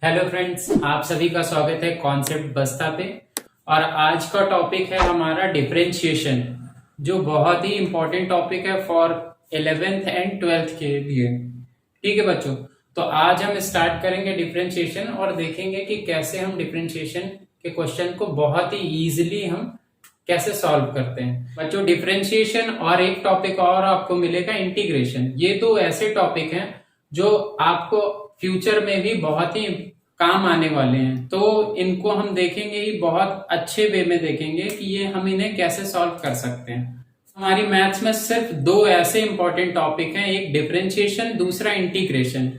Hello friends, आप सभी का स्वागत है कॉन्सेप्ट बस्ता पे। और आज का टॉपिक है हमारा डिफरेंशिएशन, जो बहुत ही इंपॉर्टेंट टॉपिक है फॉर 11th एंड 12th के लिए। ठीक है बच्चों, तो आज हम स्टार्ट करेंगे डिफरेंशिएशन और देखेंगे कि कैसे हम डिफरेंशिएशन के क्वेश्चन को बहुत ही इजीली हम कैसे सॉल्व करते हैं। बच्चों, डिफरेंशिएशन और एक टॉपिक और आपको मिलेगा इंटीग्रेशन। ये दो ऐसे टॉपिक हैं जो आपको फ्यूचर में भी बहुत ही काम आने वाले हैं, तो इनको हम देखेंगे ही बहुत अच्छे वे में देखेंगे कि ये हम इन्हें कैसे सॉल्व कर सकते हैं। हमारी मैथ्स में सिर्फ दो ऐसे इंपॉर्टेंट टॉपिक हैं, एक डिफरेंशिएशन, दूसरा इंटीग्रेशन।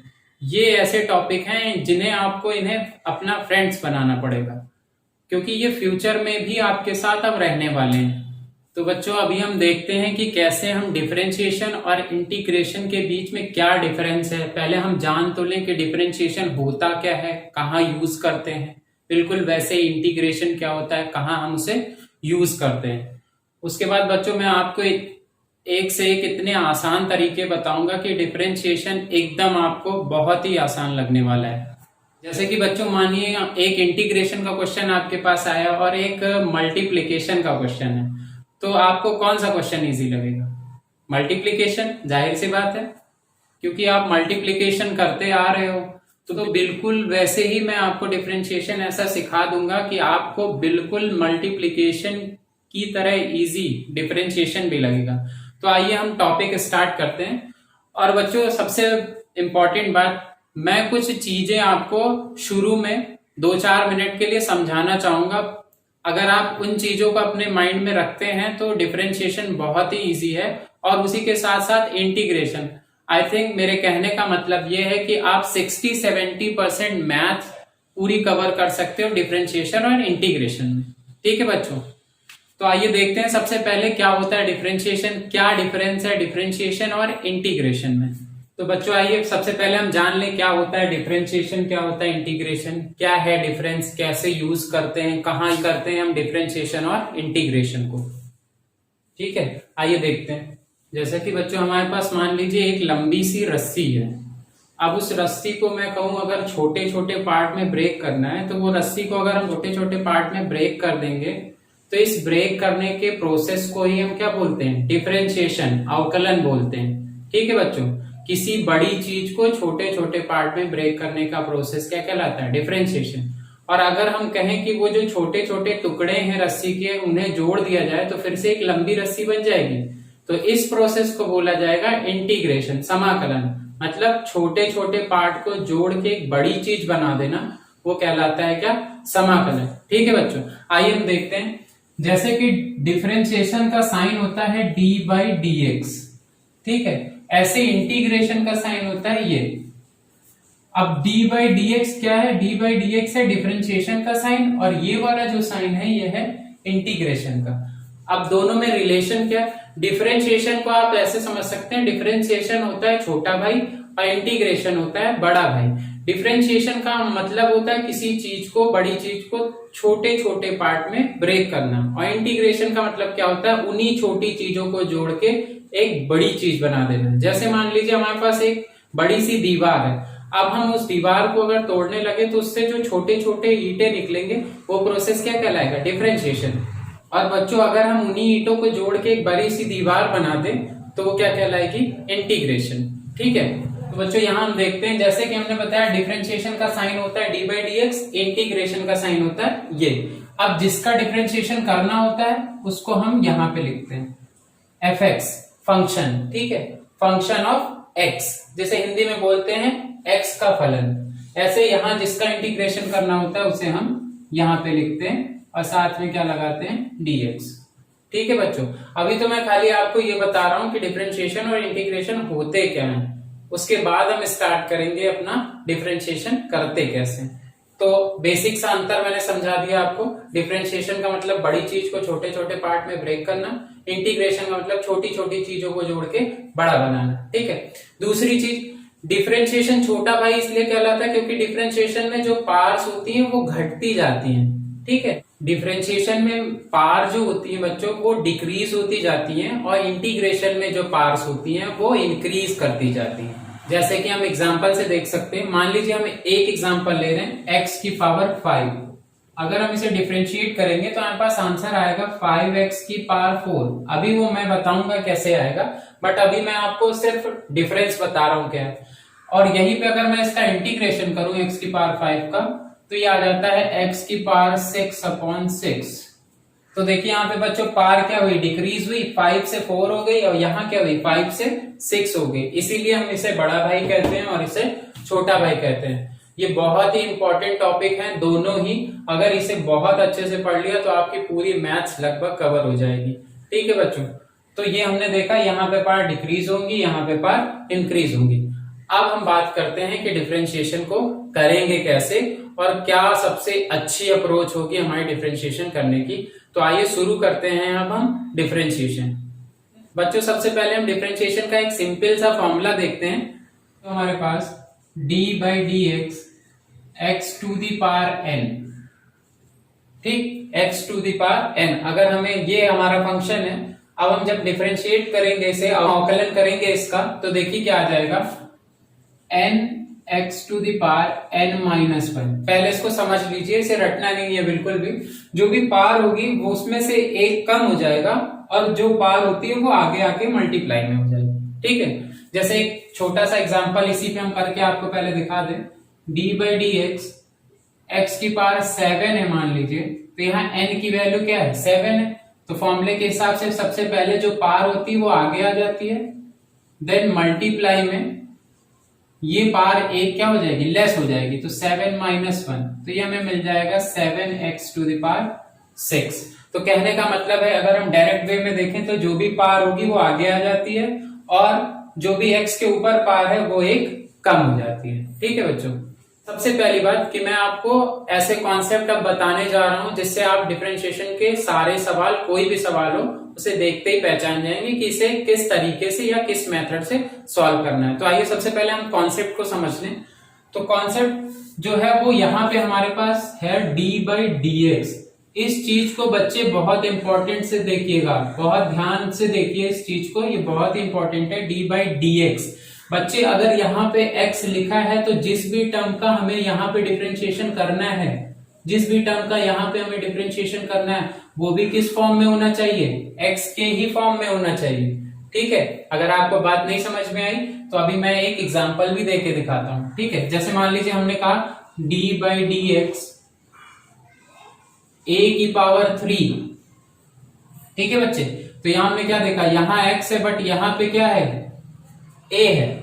ये ऐसे टॉपिक हैं जिन्हें आपको इन्हें अपना फ्रेंड्स बनाना पड़ेगा, क्योंकि ये फ्यूचर में भी आपके साथ अब रहने वाले हैं। तो बच्चों, अभी हम देखते हैं कि कैसे हम डिफरेंशिएशन और इंटीग्रेशन के बीच में क्या डिफरेंस है। पहले हम जान तो लें कि डिफरेंशिएशन होता क्या है, कहाँ यूज करते हैं। बिल्कुल वैसे इंटीग्रेशन क्या होता है, कहाँ हम उसे यूज करते हैं। उसके बाद बच्चों, मैं आपको एक से एक इतने आसान तरीके बताऊंगा कि डिफरेंशिएशन एकदम आपको बहुत ही आसान लगने वाला है। जैसे कि बच्चों, मानिए एक इंटीग्रेशन का क्वेश्चन आपके पास आया और एक मल्टीप्लिकेशन का क्वेश्चन है, तो आपको कौन सा क्वेश्चन इजी लगेगा? मल्टीप्लिकेशन, जाहिर सी बात है, क्योंकि आप मल्टीप्लिकेशन करते आ रहे हो। तो बिल्कुल वैसे ही मैं आपको डिफरेंशिएशन ऐसा सिखा दूंगा कि आपको बिल्कुल मल्टीप्लिकेशन की तरह इजी डिफरेंशिएशन भी लगेगा। तो आइए हम टॉपिक स्टार्ट करते हैं। और बच्चों, सबसे इंपॉर्टेंट बात, मैं कुछ चीजें आपको शुरू में 2-4 मिनट के लिए समझाना चाहूंगा। अगर आप उन चीजों को अपने माइंड में रखते हैं तो डिफरेंशिएशन बहुत ही इजी है। और उसी के साथ साथ इंटीग्रेशन, आई थिंक मेरे कहने का मतलब यह है कि आप 60-70% मैथ पूरी कवर कर सकते हो डिफरेंशिएशन और इंटीग्रेशन में। ठीक है बच्चों, तो आइए देखते हैं सबसे पहले क्या होता है डिफरेंशिएशन, क्या डिफरेंस है डिफरेंशिएशन और इंटीग्रेशन में। तो बच्चों, आइए सबसे पहले हम जान लें क्या होता है डिफरेंशिएशन, क्या होता है इंटीग्रेशन, क्या है डिफरेंस, कैसे यूज करते हैं, कहाँ करते हैं हम डिफरेंशिएशन और इंटीग्रेशन को। ठीक है, आइए देखते हैं। जैसे कि बच्चों, हमारे पास मान लीजिए एक लंबी सी रस्सी है। अब उस रस्सी को मैं कहूं अगर छोटे छोटे पार्ट में ब्रेक करना है, तो वो रस्सी को अगर हम छोटे छोटे पार्ट में ब्रेक कर देंगे तो इस ब्रेक करने के प्रोसेस को ही हम क्या बोलते हैं? डिफरेंशिएशन, अवकलन बोलते हैं। ठीक है बच्चों, किसी बड़ी चीज को छोटे छोटे पार्ट में ब्रेक करने का प्रोसेस क्या कहलाता है? डिफरेंशिएशन। और अगर हम कहें कि वो जो छोटे छोटे टुकड़े हैं रस्सी के, उन्हें जोड़ दिया जाए तो फिर से एक लंबी रस्सी बन जाएगी। तो इस प्रोसेस को बोला जाएगा इंटीग्रेशन, समाकलन। मतलब छोटे छोटे पार्ट को जोड़ के एक बड़ी चीज बना देना, वो कहलाता है क्या? समाकलन। ठीक है बच्चों, आइए हम देखते हैं। जैसे कि डिफरेंशिएशन का साइन होता है d/dx, ठीक है, ऐसे इंटीग्रेशन का साइन होता है ये। अब d/dx क्या है? d/dx है डिफरेंशिएशन का साइन, और ये वाला जो साइन है ये है इंटीग्रेशन का। अब दोनों में रिलेशन क्या है? डिफरेंशिएशन को आप ऐसे समझ सकते हैं, डिफरेंशिएशन होता है छोटा भाई और इंटीग्रेशन होता है बड़ा भाई। डिफरेंशिएशन का मतलब होता है किसी चीज को, बड़ी चीज को छोटे छोटे पार्ट में ब्रेक करना, और इंटीग्रेशन का मतलब क्या होता है? उन्हीं छोटी चीजों को जोड़ के एक बड़ी चीज बना देना। जैसे मान लीजिए हमारे पास एक बड़ी सी दीवार है, अब हम उस दीवार को अगर तोड़ने लगे तो उससे जो छोटे छोटे ईंटें निकलेंगे, वो प्रोसेस क्या कहलाएगा? डिफरेंशिएशन। और बच्चों, अगर हम उन्हीं ईंटों को जोड़ के एक बड़ी सी दीवार बना दें तो वो क्या कहलाएगी? इंटीग्रेशन। ठीक है, तो बच्चों यहाँ हम देखते हैं, जैसे कि हमने बताया डिफरेंशिएशन का साइन होता है d/dx, इंटीग्रेशन का साइन होता है ये। अब जिसका डिफरेंशिएशन करना होता है उसको हम यहाँ पे लिखते हैं fx, फंक्शन। ठीक है, फंक्शन ऑफ x, जैसे हिंदी में बोलते हैं x का फलन। ऐसे यहाँ जिसका इंटीग्रेशन करना होता है उसे हम यहाँ पे लिखते हैं और साथ में क्या लगाते हैं? dx। ठीक है बच्चों, अभी तो मैं खाली आपको ये बता रहा हूं कि डिफरेंशिएशन और इंटीग्रेशन होते क्या हैं। उसके बाद हम स्टार्ट करेंगे अपना डिफरेंशिएशन करते कैसे। तो बेसिक सा अंतर मैंने समझा दिया आपको। डिफरेंशिएशन का मतलब बड़ी चीज को छोटे छोटे पार्ट में ब्रेक करना, इंटीग्रेशन का मतलब छोटी छोटी चीजों को जोड़ के बड़ा बनाना। ठीक है, दूसरी चीज, डिफरेंशिएशन छोटा भाई इसलिए कहलाता है क्योंकि डिफरेंशिएशन में जो पार्ट्स होती हैं वो घटती जाती हैं। ठीक है, डिफरेंशिएशन में पार जो होती है बच्चों वो डिक्रीज होती जाती हैं, और इंटीग्रेशन में जो पार्स होती हैं वो इंक्रीज करती जाती हैं। जैसे कि हम एग्जाम्पल से देख सकते हैं, मान लीजिए हम एक एग्जाम्पल ले रहे हैं x की पावर 5। अगर हम इसे डिफरेंशिएट करेंगे तो हमारे पास आंसर आएगा 5x की पावर 4। अभी वो मैं बताऊंगा कैसे आएगा, बट अभी मैं आपको सिर्फ डिफरेंस बता रहा हूं क्या है। और यहीं पे अगर मैं इसका इंटीग्रेशन करूं x की पावर 5 का, तो ये आ जाता है x की पावर 6/6। तो देखिए यहाँ पे बच्चों पावर क्या हुई, डिक्रीज हुई, 5 से 4 हो गई, और यहाँ क्या हुई, 5 से 6 हो गई। इसीलिए हम इसे बड़ा भाई कहते हैं और इसे छोटा भाई कहते हैं। ये बहुत ही इंपॉर्टेंट टॉपिक है दोनों ही। अगर इसे बहुत अच्छे से पढ़ लिया तो आपकी पूरी मैथ्स लगभग कवर हो जाएगी। ठीक है बच्चों, तो ये हमने देखा, यहाँ पे पावर डिक्रीज होंगी, यहाँ पे पावर इंक्रीज होंगी। अब हम बात करते हैं कि डिफरेंशिएशन को करेंगे कैसे और क्या सबसे अच्छी अप्रोच होगी हमारी डिफरेंशिएशन करने की। तो आइए शुरू करते हैं अब हम डिफरेंशिएशन। बच्चों सबसे पहले हम डिफरेंशिएशन का एक सिंपल सा फॉर्मूला देखते हैं। तो हमारे पास d/dx x to the power n, ठीक, x to the power n। अगर हमें ये हमारा फंक्शन है, अब हम जब डिफरेंशिएट करेंगे इसे, अवकलन करेंगे इसका, तो देखिए क्या आ जाएगा, n x to the power n-1। पहले इसको समझ लीजिए, इसे रटना नहीं है बिल्कुल भी। जो भी पावर होगी वो उसमें से एक कम हो जाएगा और जो पावर होती है वो आगे आके मल्टीप्लाई में हो जाएगी। ठीक है, जैसे एक छोटा सा एग्जांपल इसी पे हम करके आपको पहले दिखा दें। d/dx x की पावर 7 है मान लीजिए, तो यहाँ n की वैल्यू क्या है, 7 है। तो फॉर्मूले के हिसाब से सबसे पहले जो पावर होती है वो आगे आ जाती है, देन मल्टीप्लाई में ये पावर एक क्या हो जाएगी, लेस हो जाएगी, तो 7-1, तो ये हमें मिल जाएगा 7x टू द पावर 6। तो कहने का मतलब है, अगर हम डायरेक्ट वे में देखें तो जो भी पावर होगी वो आगे आ जाती है और जो भी x के ऊपर पावर है वो एक कम हो जाती है। ठीक है बच्चों, सबसे पहली बात कि मैं आपको ऐसे कॉन्सेप्ट अब बताने जा रहा हूं जिससे आप डिफरेंशिएशन के सारे सवाल, कोई भी सवाल हो उसे देखते ही पहचान जाएंगे कि इसे किस तरीके से या किस मेथड से सॉल्व करना है। तो आइए सबसे पहले हम कॉन्सेप्ट को समझ लें। तो कॉन्सेप्ट जो है वो यहाँ पे हमारे पास है d/dx। इस चीज को बच्चे बहुत इंपॉर्टेंट से देखिएगा, बहुत ध्यान से देखिए इस चीज को, ये बहुत इंपॉर्टेंट है। d/dx बच्चे, अगर यहाँ पे x लिखा है तो जिस भी टर्म का हमें यहाँ पे डिफरेंशिएशन करना है, जिस भी टर्म का यहाँ पे हमें डिफरेंशिएशन करना है, वो भी किस फॉर्म में होना चाहिए, x के ही फॉर्म में होना चाहिए। ठीक है, अगर आपको बात नहीं समझ में आई तो अभी मैं एक एग्जांपल भी देके दिखाता हूँ। ठीक है, जैसे मान लीजिए हमने कहा d/dx a की पावर 3। ठीक है बच्चे, तो यहां हमने क्या देखा, यहाँ x है बट यहाँ पे क्या है, a है,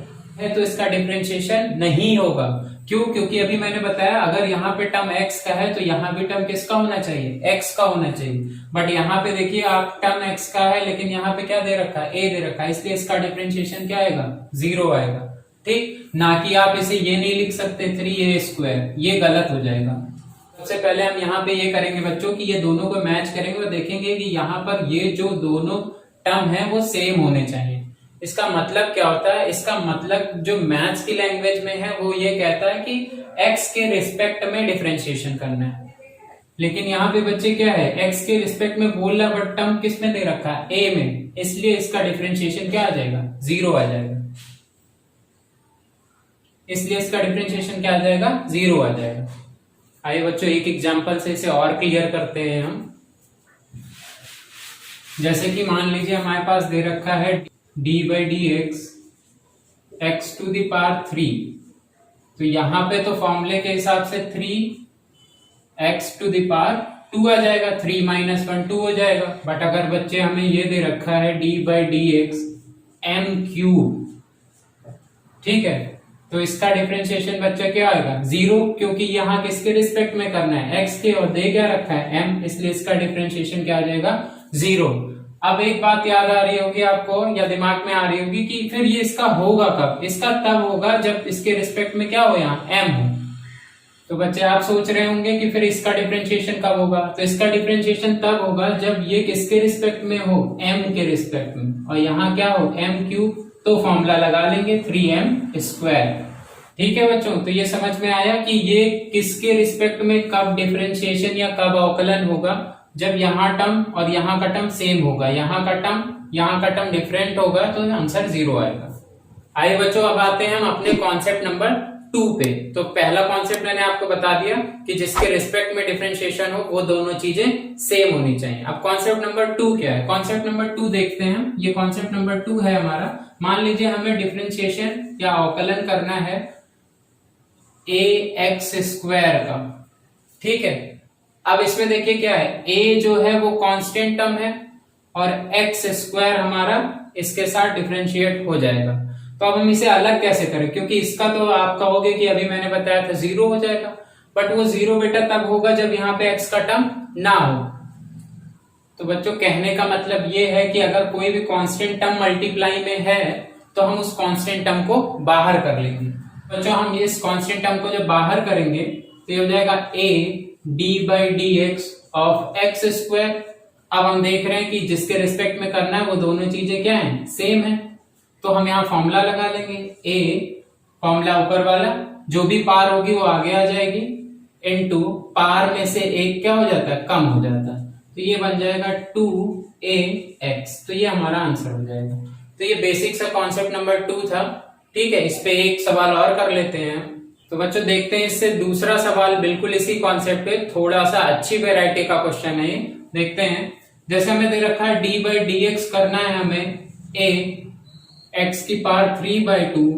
तो इसका डिफरेंशिएशन नहीं होगा। क्यों? क्योंकि अभी मैंने बताया अगर यहाँ पे टर्म x का है तो यहाँ भी टर्म किसका होना चाहिए, x का होना चाहिए। बट यहाँ पे देखिए आप टर्म x का है लेकिन यहाँ पे क्या दे रखा है, a दे रखा है, इसलिए इसका डिफरेंशिएशन क्या आएगा, 0 आएगा। ठीक, ना कि आप इसे ये नहीं लिख सकते 3a², ये गलत हो जाएगा। सबसे पहले हम यहाँ पे ये करेंगे बच्चों कि ये दोनों को मैच करेंगे और देखेंगे कि यहाँ पर ये जो दोनों टर्म है वो सेम होने चाहिए। इसका मतलब क्या होता है, इसका मतलब जो मैथ्स की लैंग्वेज में है वो ये कहता है कि x के रिस्पेक्ट में डिफरेंशिएशन करना है। लेकिन यहाँ पे बच्चे क्या है, x के रिस्पेक्ट में बोल रहा बट टर्म किस में दे रखा है, a में, इसलिए इसका डिफरेंशिएशन क्या आ जाएगा, 0 आ जाएगा। इसलिए इसका डिफरेंशिएशन क्या आ जाएगा, 0 आ जाएगा। आइए बच्चों एक एग्जांपल से इसे और क्लियर करते हैं हम। जैसे कि मान लीजिए हमारे पास दे रखा है d/dx x to the power 3। तो यहां पे तो फॉर्मूले के हिसाब से 3x टू दी पावर 2 आ जाएगा, 3-1 2 हो जाएगा। बट अगर बच्चे हमें ये दे रखा है d/dx m³, ठीक है, तो इसका डिफरेंशिएशन बच्चा क्या आएगा, 0, क्योंकि यहाँ किसके रिस्पेक्ट में करना है, x के, और दे क्या रखा है m, इसलिए इसका डिफरेंशिएशन क्या आ जाएगा, 0। अब एक बात याद आ रही होगी आपको या दिमाग में आ रही होगी कि फिर ये इसका होगा कब, इसका तब होगा जब इसके रिस्पेक्ट में क्या हो, यहाँ m हो। तो बच्चे आप सोच रहे होंगे कि फिर इसका डिफरेंशिएशन कब होगा, तो इसका डिफरेंशिएशन तब होगा जब ये किसके रिस्पेक्ट में हो, m के रिस्पेक्ट में, और यहाँ क्या हो, m³, तो फॉर्मूला लगा लेंगे 3m²। ठीक है बच्चों, तो ये समझ में आया कि ये किसके रिस्पेक्ट में कब डिफरेंशिएशन या कब अवकलन होगा, जब यहाँ टर्म और यहाँ का टर्म सेम होगा, यहाँ का टर्म डिफरेंट होगा, तो आंसर 0 आएगा। आइए बच्चों, अब आते हैं हम अपने कॉन्सेप्ट नंबर 2 पे। तो पहला कॉन्सेप्ट मैंने आपको बता दिया कि जिसके रिस्पेक्ट में डिफरेंशिएशन हो वो दोनों चीजें सेम होनी चाहिए। अब कॉन्सेप्ट नंबर 2 क्या है? कॉन्सेप्ट नंबर 2 देखते हैं हम। ये कॉन्सेप्ट नंबर 2 है हमारा। मान लीजिए हमें डिफरेंशिएशन या अवकलन करना है ax² का, ठीक है। अब इसमें देखिए क्या है, a जो है वो कांस्टेंट टर्म है और x² हमारा इसके साथ डिफरेंशिएट हो जाएगा। तो अब हम इसे अलग कैसे करें, क्योंकि इसका तो आप कहोगे कि अभी मैंने बताया था 0 हो जाएगा, बट वो 0 बेटा तब होगा जब यहाँ पे x का टर्म ना हो। तो बच्चों कहने का मतलब ये है कि अगर कोई भी कांस्टेंट टर्म मल्टीप्लाई में है तो हम उस कांस्टेंट टर्म को बाहर कर लेंगे। बच्चों हम इस कांस्टेंट टर्म को जब बाहर करेंगे तो ये हो जाएगा a d/dx ऑफ x²। अब हम देख रहे हैं कि जिसके रिस्पेक्ट में करना है वो दोनों चीजें क्या हैं, सेम है। तो हम यहाँ फॉर्मूला लगा लेंगे, a फॉर्मूला ऊपर वाला, जो भी पार होगी वो आगे आ जाएगी, इनटू पार में से एक क्या हो जाता है, कम हो जाता है। तो ये बन जाएगा 2ax। तो ये हमारा आंसर हो जाएगा। तो ये बेसिक सा कॉन्सेप्ट नंबर 2 था, ठीक है। इस पे एक सवाल और कर लेते हैं। तो बच्चों देखते हैं इससे दूसरा सवाल बिल्कुल इसी कॉन्सेप्ट पे, थोड़ा सा अच्छी वेराइटी का क्वेश्चन है ये। देखते हैं, जैसे हमें दे रखा है d/dx करना है हमें a x⁴ 3/2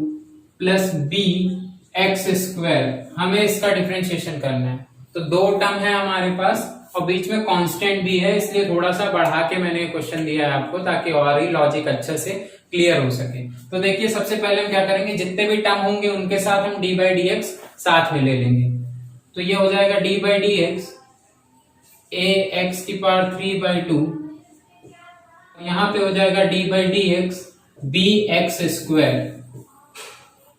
plus b x²। हमें इसका डिफरेंशिएशन करना है। तो दो टर्म है हमारे पास और बीच में कांस्टेंट भी है, इसलिए थोड़ा सा बढ़ा के मैंने क्वेश्चन दिया है आपको, ताकि और ही लॉजिक अच्छे से क्लियर हो सके। तो देखिए सबसे पहले हम क्या करेंगे, जितने भी टर्म होंगे उनके साथ हम d/dx साथ में ले लेंगे। तो ये हो जाएगा d/dx a x⁴ 3/2, यहाँ पे हो जाएगा d/dx b x²।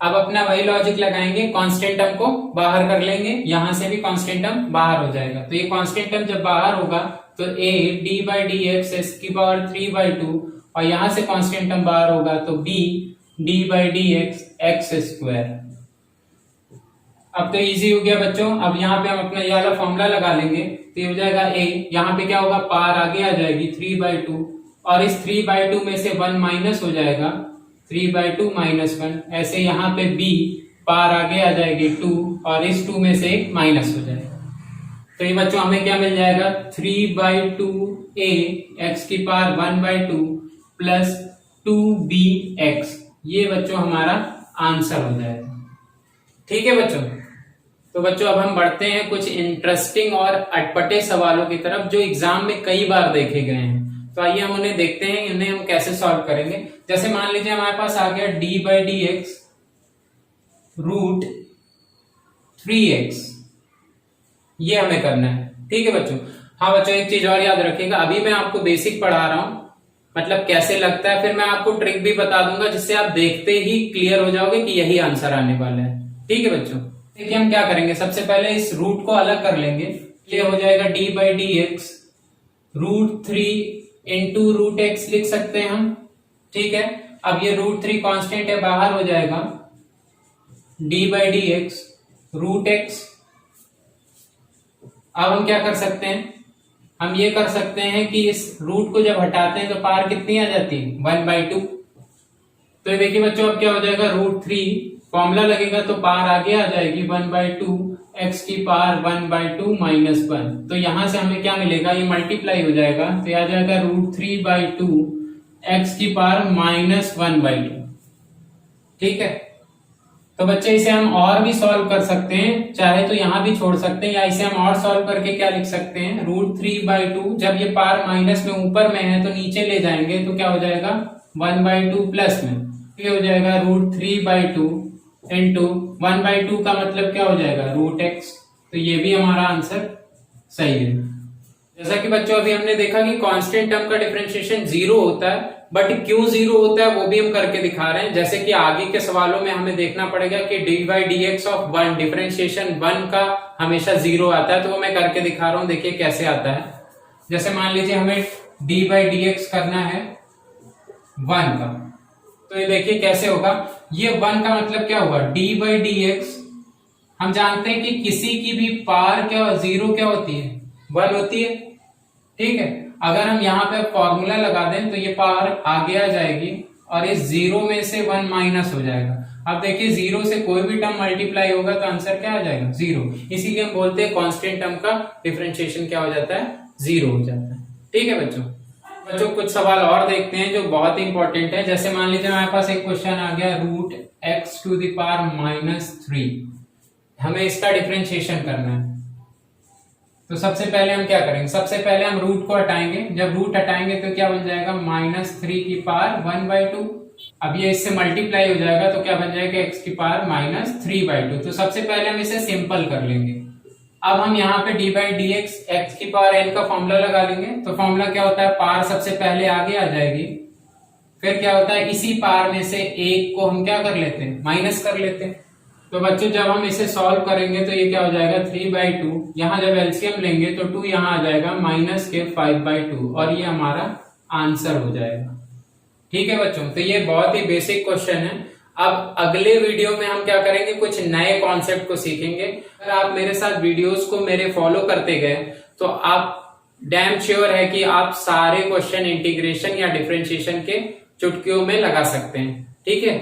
अब अपना वही लॉजिक लगाएंगे, कांस्टेंट टर्म को बाहर कर लेंगे, यहां से भी कांस्टेंट टर्म बाहर हो जाएगा। तो ये कांस्टेंट टर्म जब बाहर होगा तो a d/dx x⁴ 3/2 और यहां से कांस्टेंट टर्म बाहर होगा तो b d/dx x²। अब तो इजी हो गया बच्चों। अब यहाँ पे हम अपना ये वाला फॉर्मूला लगा लेंगे। तो ये हो जाएगा a, यहाँ पे क्या होगा, पार आगे आ जाएगी 3/2 और इस 3/2 में से 1 माइनस हो जाएगा, 3/2 - 1। ऐसे यहाँ पे b पार आगे आ जाएगी 2 और इस 2 में से एक माइनस हो जाएगा। तो ये बच्चों हमें क्या मिल जाएगा, 3/2a x⁴ 1/2 प्लस 2bx। ये बच्चों हमारा आंसर हो जाएगा, ठीक है बच्चों। तो बच्चों अब हम बढ़ते हैं कुछ इंटरेस्टिंग और अटपटे सवालों की तरफ, जो एग्जाम में कई बार देखे गए हैं। तो आइए हम उन्हें देखते हैं, इन्हें हम कैसे सॉल्व करेंगे। जैसे मान लीजिए हमारे पास आ गया d/dx √3x, ये हमें करना है, ठीक है बच्चों। हाँ बच्चों एक चीज और याद रखिएगा, अभी मैं आपको बेसिक पढ़ा रहा हूं, मतलब कैसे लगता है, फिर मैं आपको ट्रिक भी बता दूंगा जिससे आप देखते ही क्लियर हो जाओगे कि यही आंसर आने वाला है, ठीक है बच्चों। देखिए हम क्या करेंगे, सबसे पहले इस रूट को अलग कर लेंगे। ये हो जाएगा d/dx √3 इंटू √x लिख सकते हैं हम, ठीक है। अब ये √3 कांस्टेंट है, बाहर हो जाएगा d/dx √x। अब हम क्या कर सकते हैं, हम ये कर सकते हैं कि इस रूट को जब हटाते हैं तो पार कितनी आ जाती है, 1/2। तो देखिए बच्चों अब क्या हो जाएगा, √3 फॉर्मूला लगेगा तो पार आगे आ जाएगी 1/2 x⁴ 1/2 - 1। तो यहां से हमें क्या मिलेगा, ये मल्टीप्लाई हो जाएगा तो ये आ जाएगा √3/2 x⁴ -1/2, ठीक है। तो बच्चे इसे हम और भी सॉल्व कर सकते हैं, चाहे तो यहां भी छोड़ सकते हैं, या इसे हम और सॉल्व करके क्या लिख सकते हैं, √3/2 जब ये पार माइनस में ऊपर में है तो नीचे ले जाएंगे तो क्या हो जाएगा 1/2 प्लस में, ये हो जाएगा √3/2 इंटू 1/2 का मतलब क्या हो जाएगा √x। तो ये भी हमारा आंसर सही है। जैसा कि बच्चों अभी हमने देखा कि कांस्टेंट टर्म का डिफरेंशिएशन 0 होता है, बट क्यों 0 होता है वो भी हम करके दिखा रहे हैं। जैसे कि आगे के सवालों में हमें देखना पड़ेगा कि d/dx ऑफ 1 डिफरेंशिएशन 1 का हमेशा 0 आता है, तो वो मैं करके दिखा रहा हूं, देखिए कैसे आता है। जैसे मान लीजिए हमें d/dx करना है 1 का, तो ये देखिए कैसे होगा, ये 1 का मतलब क्या होगा, d/dx हम जानते हैं कि किसी की भी पार क्या 0 क्या होती है, 1 होती है, ठीक है। अगर हम यहाँ पे फॉर्मूला लगा दें तो ये पार आगे आ जाएगी और इस 0 में से 1 माइनस हो जाएगा। अब देखिए 0 से कोई भी टर्म मल्टीप्लाई होगा तो आंसर क्या आ जाएगा 0। इसीलिए हम बोलते हैं कांस्टेंट टर्म का डिफरेंशिएशन क्या हो जाता है 0 हो जाता है। ठीक है बच्चों कुछ सवाल और देखते हैं जो बहुत ही इंपॉर्टेंट है। जैसे मान लीजिए हमारे पास एक क्वेश्चन आ गया √x⁻³ हमें इसका डिफरेंशिएशन करना है। तो सबसे पहले हम क्या करेंगे, सबसे पहले हम रूट को हटाएंगे। जब रूट हटाएंगे तो क्या बन जाएगा -3⁻1/2। अब ये इससे मल्टीप्लाई हो जाएगा तो क्या बन जाएगा x⁻³ तो सबसे पहले हम इसे सिंपल कर लेंगे। अब हम यहाँ पे d/dx x⁻n का फॉर्मूला लगा लेंगे। तो फॉर्मूला क्या होता है, पावर सबसे पहले आगे आ जाएगी, फिर क्या होता है इसी पावर में से एक को हम क्या कर लेते हैं माइनस कर लेते हैं। तो बच्चों जब हम इसे सॉल्व करेंगे तो ये क्या हो जाएगा 3/2। यहाँ जब एलसीएम लेंगे तो 2 यहाँ आ जाएगा -5/2 और ये हमारा आंसर हो जाएगा। ठीक है बच्चों, तो ये बहुत ही बेसिक क्वेश्चन है। अब अगले वीडियो में हम क्या करेंगे, कुछ नए कॉन्सेप्ट को सीखेंगे। अगर आप मेरे साथ वीडियोस को मेरे फॉलो करते गए तो आप डैम श्योर है कि आप सारे क्वेश्चन इंटीग्रेशन या डिफरेंशिएशन के चुटकियों में लगा सकते हैं। ठीक है,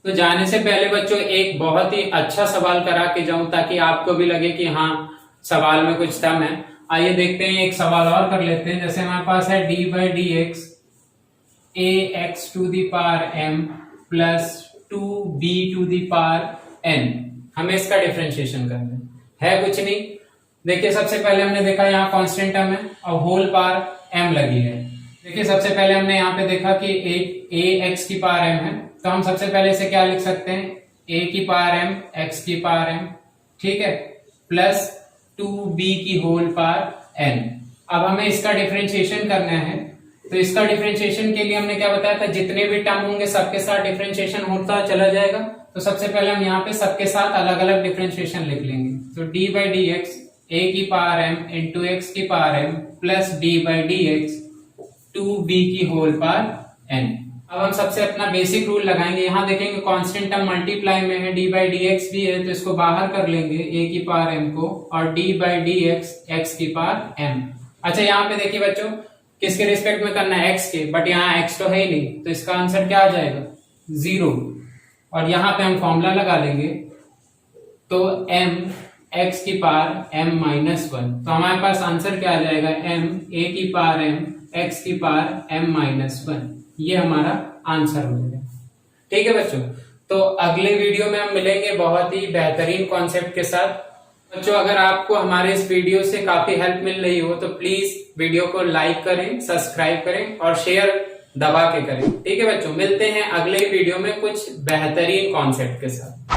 तो जाने से पहले बच्चों एक बहुत ही अच्छा सवाल करा के जाऊं ताकि आपको भी लगे कि हाँ सवाल में कुछ दम है। आइए देखते हैं, एक सवाल और कर लेते हैं। जैसे हमारे पास है d/dx ax⁻m + 2b⁻n। हमें इसका डिफरेंशिएशन करना है कुछ नहीं। देखिए सबसे पहले हमने देखा यहाँ कांस्टेंट टर्म है और होल पावर m लगी है। देखिए सबसे पहले हमने यहाँ पे देखा कि ax⁻m है, तो हम सबसे पहले इसे क्या लिख सकते हैं a⁻m x⁻m, ठीक है, प्लस 2b⁻n। अब हमें इसका डिफरेंशिएशन करना है। तो इसका डिफरेंशिएशन के लिए हमने क्या बताया था, जितने भी टर्म होंगे सबके साथ डिफरेंशिएशन होता चला जाएगा। तो सबसे पहले हम यहाँ पे सबके साथ अलग अलग डिफरेंशिएशन लिख लेंगे। तो d/dx a⁻m × x⁻m plus d/dx 2b⁻n। अब हम सबसे अपना बेसिक रूल लगाएंगे। यहाँ देखेंगे कांस्टेंट टर्म मल्टीप्लाई में है, d/dx भी है तो इसको बाहर कर लेंगे a⁻m को और d/dx x⁻m। अच्छा यहाँ पे देखिए बच्चों किसके रिस्पेक्ट में करना है, x के, बट यहाँ x तो है ही नहीं तो इसका आंसर क्या आ जाएगा 0। और यहाँ पे हम फॉर्मूला लगा लेंगे तो m x⁻m-1। तो हमारे पास आंसर क्या आ जाएगा m a⁻m x⁻m-1। ये हमारा आंसर हो जाएगा। ठीक है बच्चों, तो अगले वीडियो में हम मिलेंगे बहुत ही बेहतरीन कॉन्सेप्ट के साथ। बच्चों अगर आपको हमारे इस वीडियो से काफी हेल्प मिल रही हो तो प्लीज वीडियो को लाइक करें, सब्सक्राइब करें और शेयर दबा के करें। ठीक है बच्चों, मिलते हैं अगले वीडियो में कुछ बेहतरीन कॉन्सेप्ट के साथ।